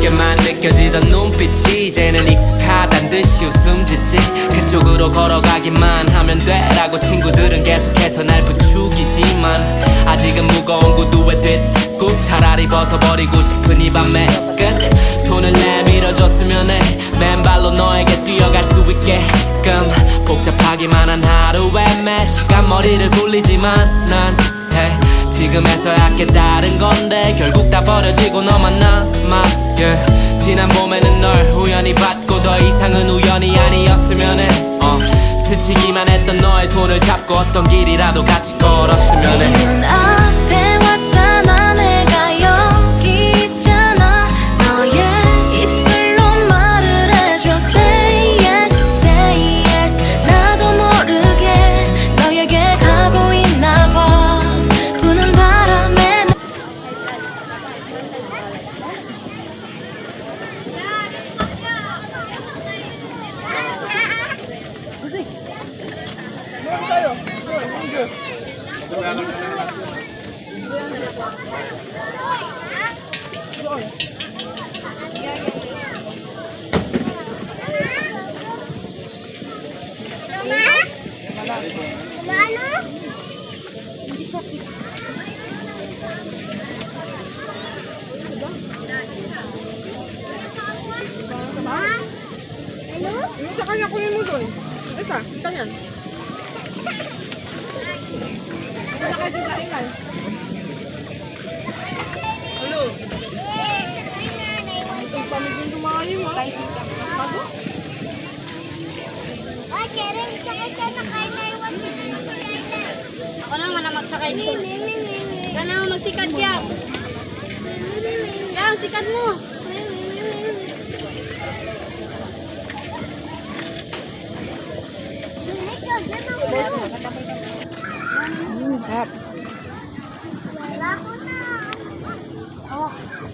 가깝게만 느껴지던 눈빛이 이제는 익숙하단 듯이 웃음 짓지. 그쪽으로 걸어가기만 하면 돼라고 친구들은 계속해서 날 부추기지만 아직은 무거운 구두에 뒷굽 차라리 벗어버리고 싶은 이 밤의 끝. 손을 내밀어줬으면 해 맨발로 너에게 뛰어갈 수 있게끔. 복잡하기만 한 하루에 매 시간 머리를 굴리지만 난 지금에서야 깨달은 건데 결국 다 버려지고 너만 남아 지난 봄에는 널 우연히 봤고 더 이상은 우연이 아니었으면 해 스치기만 했던 너의 손을 잡고 어떤 길이라도 같이 걸었으면 해. 네 눈앞에 왔잖아. 내가 여기 있잖아. 너의 입술로 말을 해줘. Say yes, say yes. 나도 모르게 너에게 가고 있나 봐. 부는 바람에 Yung sa kanya kunin mo doon. Ito, ito yan. Wala kayo sa kaingan. Hello? Itong pamigin tumayo mo. Kaso? Ako naman na magsakay dito. Ka naman magsikat yan. Yan, sikat mo. Sarap. Wala ko na. Oh.